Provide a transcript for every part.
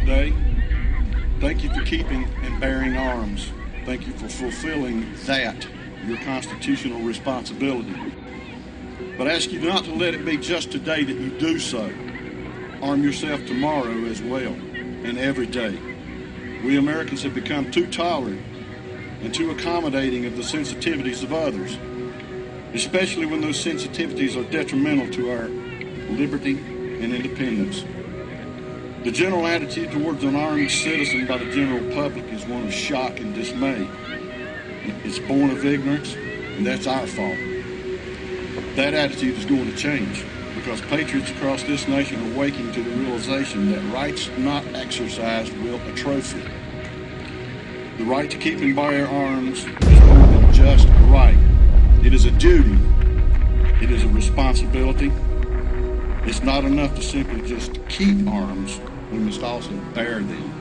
today. Thank you for keeping and bearing arms. Thank you for fulfilling that, your constitutional responsibility. But I ask you not to let it be just today that you do so. Arm yourself tomorrow as well, and every day. We Americans have become too tolerant and too accommodating of the sensitivities of others, especially when those sensitivities are detrimental to our liberty and independence. The general attitude towards an armed citizen by the general public is one of shock and dismay. It's born of ignorance, and that's our fault. That attitude is going to change because patriots across this nation are waking to the realization that rights not exercised will atrophy. The right to keep and bear arms is more than just a right. It is a duty. It is a responsibility. It's not enough to simply just keep arms. We must also bear them.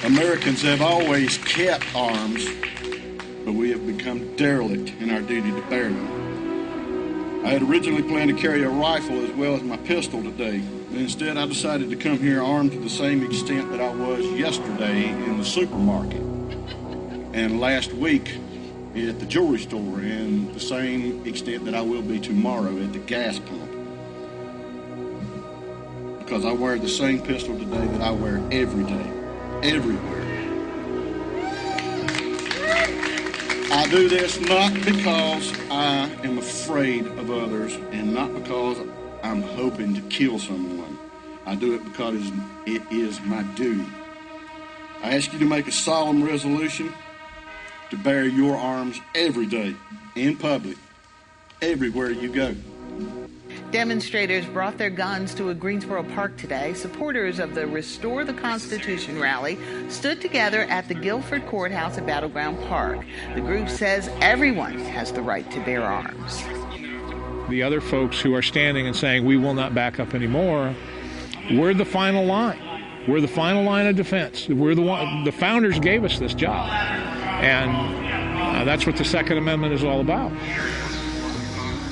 Americans have always kept arms, but we have become derelict in our duty to bear them. I had originally planned to carry a rifle as well as my pistol today, but instead I decided to come here armed to the same extent that I was yesterday in the supermarket and last week at the jewelry store, and the same extent that I will be tomorrow at the gas pump. Because I wear the same pistol today that I wear every day, everywhere. I do this not because I am afraid of others and not because I'm hoping to kill someone. I do it because it is my duty. I ask you to make a solemn resolution to bear your arms every day, in public, everywhere you go. Demonstrators brought their guns to a Greensboro park today. Supporters of the Restore the Constitution rally stood together at the Guilford Courthouse at Battleground Park. The group says everyone has the right to bear arms. The other folks who are standing and saying we will not back up anymore, we're the final line. We're the final line of defense. We're the founders gave us this job. And that's what the Second Amendment is all about.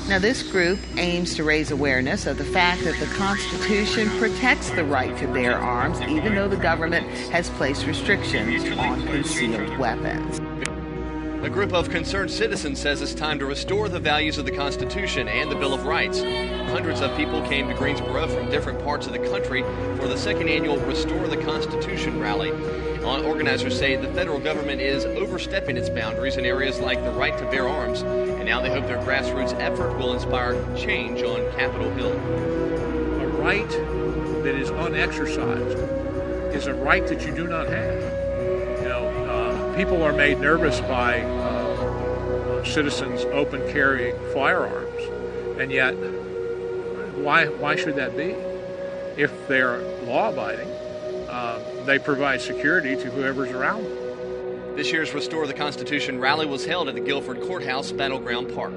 Now, this group aims to raise awareness of the fact that the Constitution protects the right to bear arms, even though the government has placed restrictions on concealed weapons. A group of concerned citizens says it's time to restore the values of the Constitution and the Bill of Rights. Hundreds of people came to Greensboro from different parts of the country for the second annual Restore the Constitution rally. Organizers say the federal government is overstepping its boundaries in areas like the right to bear arms, and now they hope their grassroots effort will inspire change on Capitol Hill. A right that is unexercised is a right that you do not have. People are made nervous by citizens open carrying firearms, and yet why should that be? If they're law-abiding, they provide security to whoever's around them. This year's Restore the Constitution rally was held at the Guilford Courthouse Battleground Park.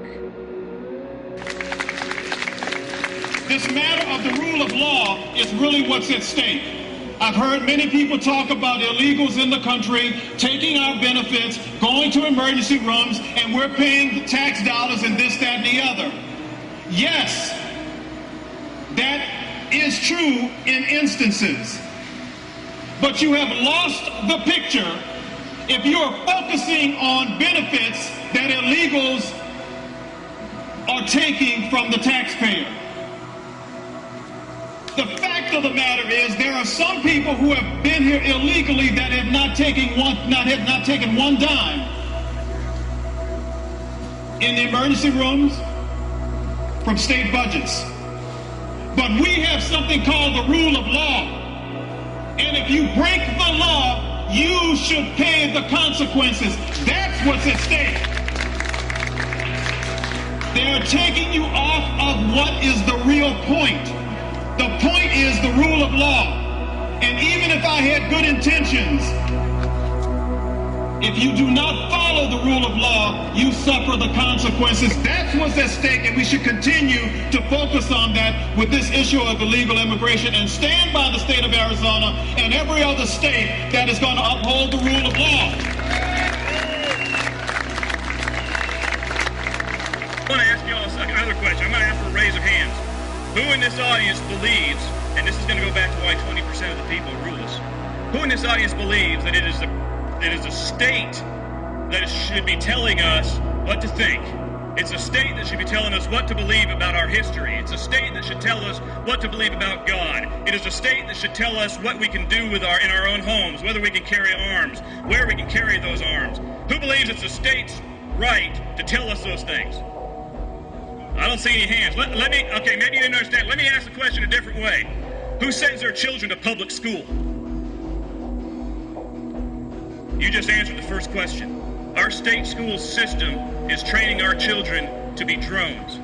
This matter of the rule of law is really what's at stake. I've heard many people talk about illegals in the country taking our benefits, going to emergency rooms, and we're paying tax dollars and this, that, and the other. Yes, that is true in instances. But you have lost the picture if you are focusing on benefits that illegals are taking from the taxpayer. The fact of the matter is there are some people who have been here illegally that have not taken one dime in the emergency rooms from state budgets. But we have something called the rule of law. And if you break the law, you should pay the consequences. That's what's at stake. They're taking you off of what is the real point. The point is the rule of law. And even if I had good intentions, if you do not follow the rule of law, you suffer the consequences. That's what's at stake, and we should continue to focus on that with this issue of illegal immigration and stand by the state of Arizona and every other state that is going to uphold the rule of law. I want to ask you all another question. I'm going to ask for a raise of hands. Who in this audience believes, and this is going to go back to why 20% of the people rule us, who in this audience believes that it is a state that should be telling us what to think? It's a state that should be telling us what to believe about our history. It's a state that should tell us what to believe about God. It is a state that should tell us what we can do in our own homes, whether we can carry arms, where we can carry those arms. Who believes it's the state's right to tell us those things? I don't see any hands. Okay, maybe you didn't understand. Let me ask the question a different way. Who sends their children to public school? You just answered the first question. Our state school system is training our children to be drones.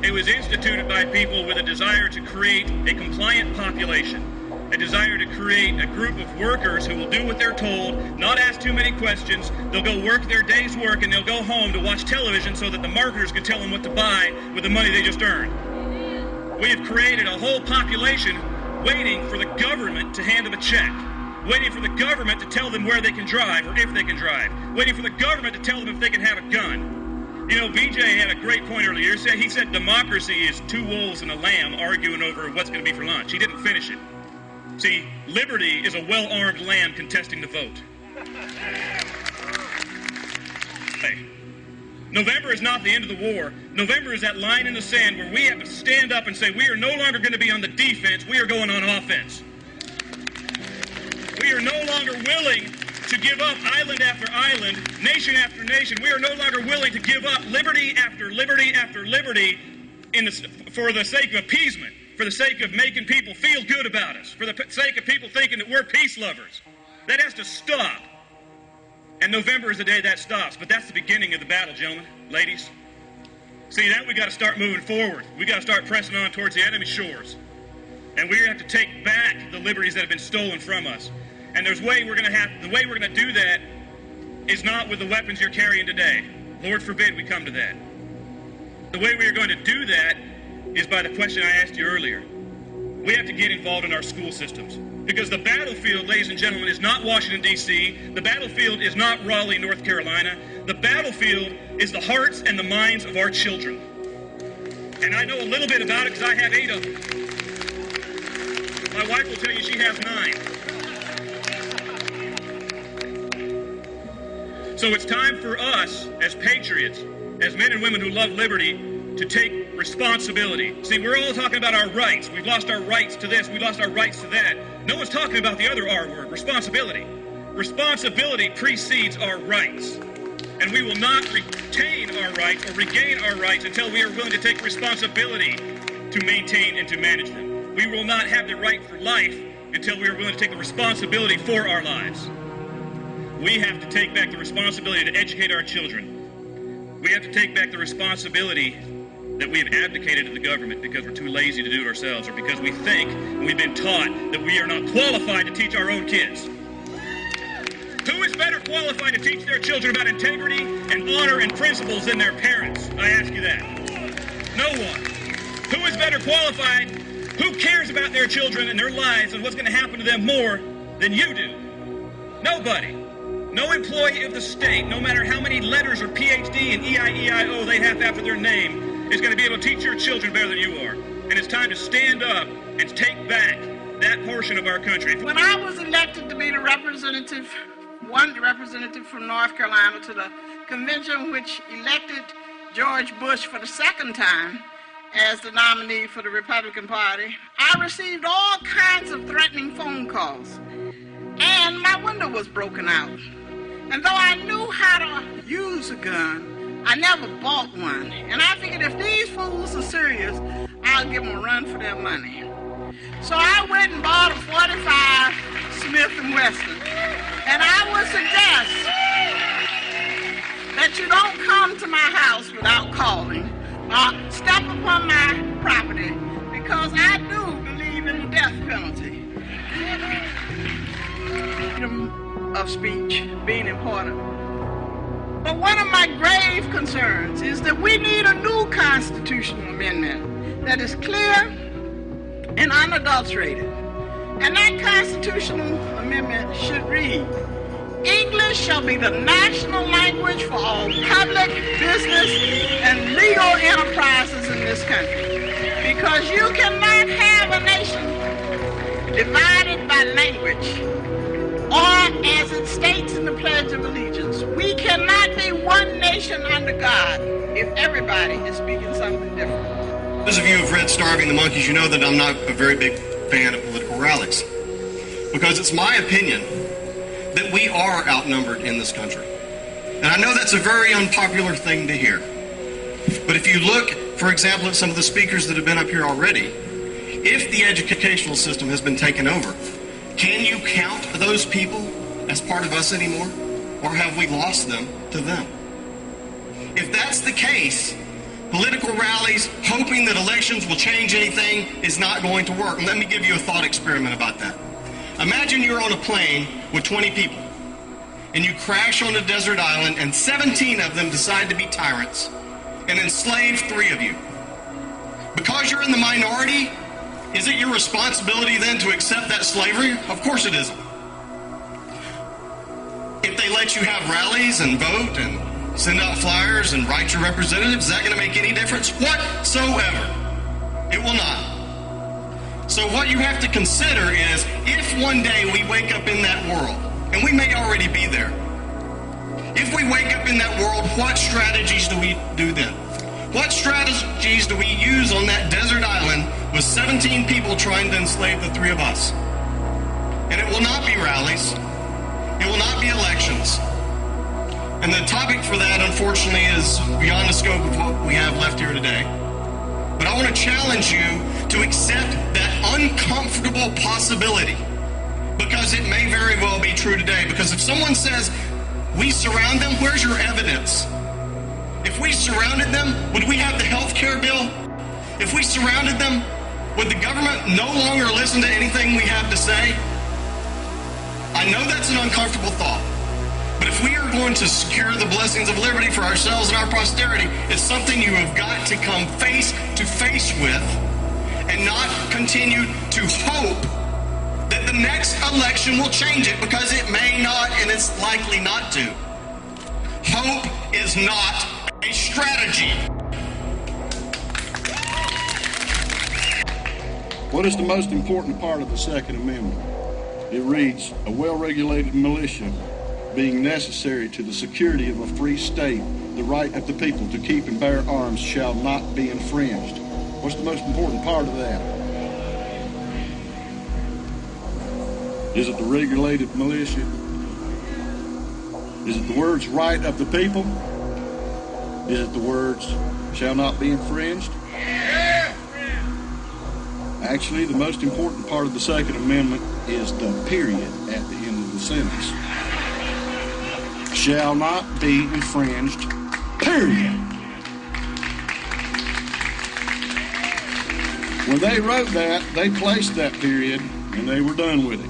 It was instituted by people with a desire to create a compliant population, a desire to create a group of workers who will do what they're told, not ask too many questions. They'll go work their day's work and they'll go home to watch television so that the marketers can tell them what to buy with the money they just earned. We have created a whole population waiting for the government to hand them a check, waiting for the government to tell them where they can drive or if they can drive, waiting for the government to tell them if they can have a gun. You know, BJ had a great point earlier. He said democracy is two wolves and a lamb arguing over what's going to be for lunch. He didn't finish it. See, liberty is a well-armed lamb contesting the vote. Hey, November is not the end of the war. November is that line in the sand where we have to stand up and say we are no longer going to be on the defense, we are going on offense. We are no longer willing to give up island after island, nation after nation. We are no longer willing to give up liberty after liberty after liberty for the sake of appeasement, for the sake of making people feel good about us, for the sake of people thinking that we're peace lovers. That has to stop. And November is the day that stops. But that's the beginning of the battle, gentlemen, ladies. See, now we got to start moving forward. We got to start pressing on towards the enemy shores. And we have to take back the liberties that have been stolen from us. And the way we're going to do that is not with the weapons you're carrying today. Lord forbid we come to that. The way we are going to do that is by the question I asked you earlier. We have to get involved in our school systems. Because the battlefield, ladies and gentlemen, is not Washington, D.C. The battlefield is not Raleigh, North Carolina. The battlefield is the hearts and the minds of our children. And I know a little bit about it because I have 8 of them. My wife will tell you she has 9. So it's time for us, as patriots, as men and women who love liberty, to take responsibility. See, we're all talking about our rights. We've lost our rights to this. We've lost our rights to that. No one's talking about the other R word, responsibility. Responsibility precedes our rights. And we will not retain our rights or regain our rights until we are willing to take responsibility to maintain and to manage them. We will not have the right for life until we are willing to take the responsibility for our lives. We have to take back the responsibility to educate our children. We have to take back the responsibility that we have abdicated to the government because we're too lazy to do it ourselves, or because we think and we've been taught that we are not qualified to teach our own kids. Who is better qualified to teach their children about integrity and honor and principles than their parents? I ask you that. No one. Who is better qualified? Who cares about their children and their lives and what's going to happen to them more than you do? Nobody. No employee of the state, no matter how many letters or PhD and EIEIO they have after their name, is going to be able to teach your children better than you are. And it's time to stand up and take back that portion of our country. When I was elected to be the representative from North Carolina to the convention which elected George Bush for the second time as the nominee for the Republican Party, I received all kinds of threatening phone calls. And my window was broken out. And though I knew how to use a gun, I never bought one. And I figured if these fools are serious, I'll give them a run for their money. So I went and bought a .45 Smith & Wesson. And I would suggest that you don't come to my house without calling or step upon my property, because I do believe in the death penalty. Freedom of speech being important. But one of my grave concerns is that we need a new constitutional amendment that is clear and unadulterated. And that constitutional amendment should read, English shall be the national language for all public, business, and legal enterprises in this country. Because you cannot have a nation divided by language, or as it states in the Pledge of Allegiance, we cannot be one nation under God if everybody is speaking something different. Those of you who have read Starving the Monkeys, you know that I'm not a very big fan of political rallies, because it's my opinion that we are outnumbered in this country. And I know that's a very unpopular thing to hear. But if you look, for example, at some of the speakers that have been up here already, if the educational system has been taken over, can you count those people as part of us anymore? Or have we lost them to them? If that's the case, political rallies, hoping that elections will change anything, is not going to work. And let me give you a thought experiment about that. Imagine you're on a plane with 20 people, and you crash on a desert island, and 17 of them decide to be tyrants and enslave 3 of you. Because you're in the minority, is it your responsibility then to accept that slavery? Of course it isn't. If they let you have rallies and vote and send out flyers and write your representatives, is that going to make any difference whatsoever? It will not. So what you have to consider is, if one day we wake up in that world, and we may already be there, if we wake up in that world, what strategies do we do then? What strategies do we use on that desert island with 17 people trying to enslave the 3 of us? And it will not be rallies. It will not be elections. And the topic for that, unfortunately, is beyond the scope of what we have left here today. But I want to challenge you to accept that uncomfortable possibility, because it may very well be true today. Because if someone says, we surround them, where's your evidence? If we surrounded them, would we have the health care bill? If we surrounded them, would the government no longer listen to anything we have to say? I know that's an uncomfortable thought. But if we are going to secure the blessings of liberty for ourselves and our posterity, it's something you have got to come face to face with, and not continue to hope that the next election will change it, because it may not, and it's likely not to. Hope is not a strategy. What is the most important part of the Second Amendment? It reads, a well-regulated militia being necessary to the security of a free state, the right of the people to keep and bear arms shall not be infringed. What's the most important part of that? Is it the regulated militia? Is it the words right of the people? Is it the words shall not be infringed? Actually, the most important part of the Second Amendment is the period at the end of the sentence. Shall not be infringed, period. When they wrote that, they placed that period, and they were done with it.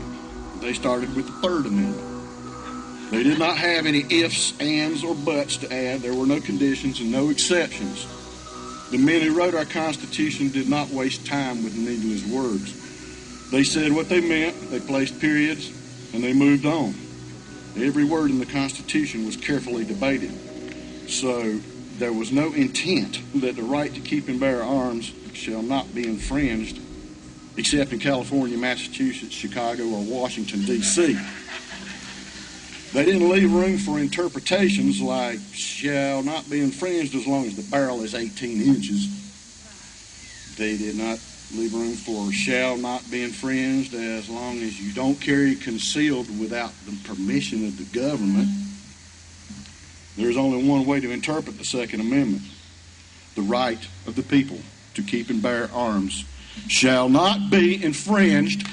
They started with the Third Amendment. They did not have any ifs, ands, or buts to add. There were no conditions and no exceptions. The men who wrote our Constitution did not waste time with needless words. They said what they meant, they placed periods, and they moved on. Every word in the Constitution was carefully debated. So there was no intent that the right to keep and bear arms shall not be infringed, except in California, Massachusetts, Chicago, or Washington, D.C. They didn't leave room for interpretations like shall not be infringed as long as the barrel is 18 inches. They did not leave room for shall not be infringed as long as you don't carry concealed without the permission of the government. There's only one way to interpret the Second Amendment. The right of the people to keep and bear arms shall not be infringed,